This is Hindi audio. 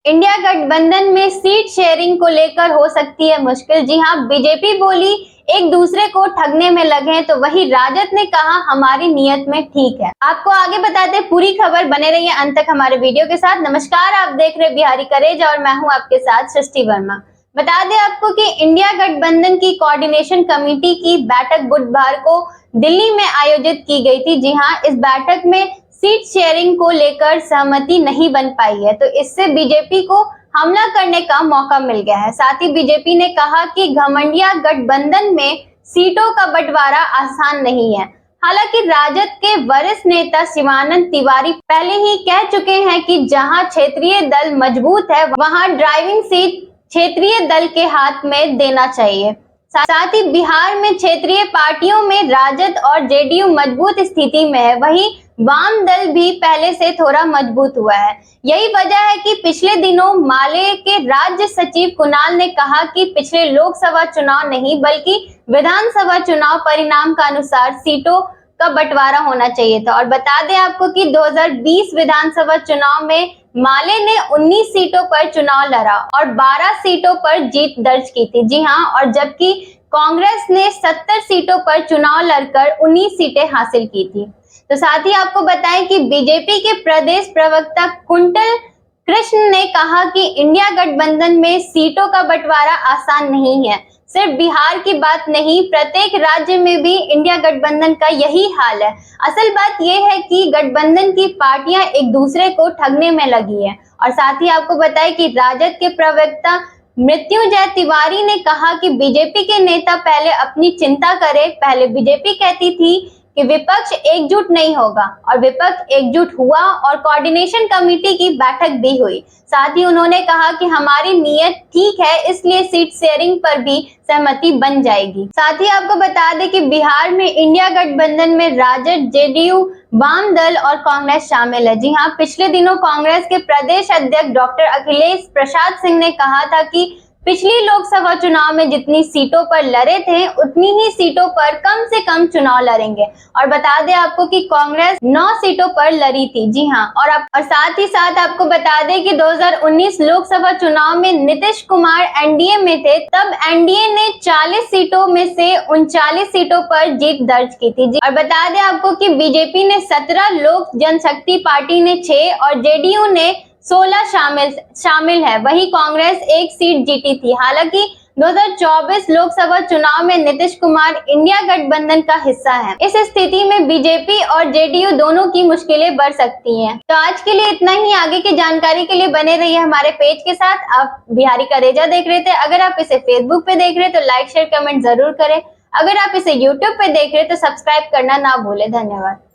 इंडिया गठबंधन में सीट शेयरिंग को लेकर हो सकती है मुश्किल। जी हां, बीजेपी बोली एक दूसरे को ठगने में लगे हैं, तो वही राजद ने कहा हमारी नीयत में ठीक है। आपको आगे बताते हैं पूरी खबर, बने रहिए अंत तक हमारे वीडियो के साथ। नमस्कार, आप देख रहे बिहारी करेजा और मैं हूं आपके साथ सृष्टि वर्मा। बता दें आपको कि इंडिया गठबंधन की कोऑर्डिनेशन कमेटी की बैठक बुधवार को दिल्ली में आयोजित की गई थी। जी हां, इस बैठक में सीट शेयरिंग को लेकर सहमति नहीं बन पाई है, तो इससे बीजेपी को हमला करने का मौका मिल गया है। साथ ही बीजेपी ने कहा कि घमंडिया गठबंधन में सीटों का बंटवारा आसान नहीं है। हालांकि राजद के वरिष्ठ नेता शिवानंद तिवारी पहले ही कह चुके हैं कि जहां क्षेत्रीय दल मजबूत है, वहां ड्राइविंग सीट क्षेत्रीय दल के हाथ में देना चाहिए। साथ ही बिहार में क्षेत्रीय पार्टियों में राजद और जेडीयू मजबूत स्थिति में है, वहीं वाम दल भी पहले से थोड़ा मजबूत हुआ है। यही वजह है कि पिछले दिनों माले के राज्य सचिव कुणाल ने कहा कि पिछले लोकसभा चुनाव नहीं बल्कि विधानसभा चुनाव परिणाम का अनुसार सीटों का बंटवारा होना चाहिए था। और बता दें आपको कि 2020 विधानसभा चुनाव में माले ने 19 सीटों पर चुनाव लड़ा और 12 सीटों पर जीत दर्ज की थी। जी हां, और जबकि कांग्रेस ने 70 सीटों पर चुनाव लड़कर 19 सीटें हासिल की थी। तो साथ ही आपको बताएं कि बीजेपी के प्रदेश प्रवक्ता कुंतल कृष्ण ने कहा कि इंडिया गठबंधन में सीटों का बंटवारा आसान नहीं है। सिर्फ बिहार की बात नहीं, प्रत्येक राज्य में भी इंडिया गठबंधन का यही हाल है। असल बात यह है कि गठबंधन की पार्टियां एक दूसरे को ठगने में लगी है। और साथ ही आपको बताएं कि राजद के प्रवक्ता मृत्युंजय तिवारी ने कहा कि बीजेपी के नेता पहले अपनी चिंता करें। पहले बीजेपी कहती थी कि विपक्ष एकजुट नहीं होगा और विपक्ष एकजुट हुआ और कोऑर्डिनेशन कमेटी की बैठक भी हुई। साथ ही उन्होंने कहा कि हमारी नीयत ठीक है, इसलिए सीट शेयरिंग पर भी सहमति बन जाएगी। साथ ही आपको बता दें कि बिहार में इंडिया गठबंधन में राजद, जेडीयू, वाम दल और कांग्रेस शामिल है। जी हां, पिछले दिनों कांग्रेस के प्रदेश अध्यक्ष डॉक्टर अखिलेश प्रसाद सिंह ने कहा था कि पिछली लोकसभा चुनाव में जितनी सीटों पर लड़े थे उतनी ही सीटों पर कम से कम चुनाव लड़ेंगे। और बता दें आपको कि कांग्रेस 9 सीटों पर लड़ी थी। जी हां, और साथ ही साथ आपको बता दें कि 2019 लोकसभा चुनाव में नीतीश कुमार एनडीए में थे, तब एनडीए ने 40 सीटों में से 39 सीटों पर जीत दर्ज की थी। और बता दें आपको कि बीजेपी ने 17, लोक जनशक्ति पार्टी ने 6 और जेडीयू ने 16 शामिल है। वहीं कांग्रेस 1 सीट जीती थी। हालांकि 2024 लोकसभा चुनाव में नीतीश कुमार इंडिया गठबंधन का हिस्सा है। इस स्थिति में बीजेपी और जेडीयू दोनों की मुश्किलें बढ़ सकती हैं। तो आज के लिए इतना ही। आगे की जानकारी के लिए बने रहिए हमारे पेज के साथ। आप बिहारी करेजा देख रहे थे। अगर आप इसे फेसबुक पे देख रहे हैं तो लाइक, शेयर, कमेंट जरूर करें। अगर आप इसे यूट्यूब पे देख रहे हैं तो सब्सक्राइब करना ना भूलें। धन्यवाद।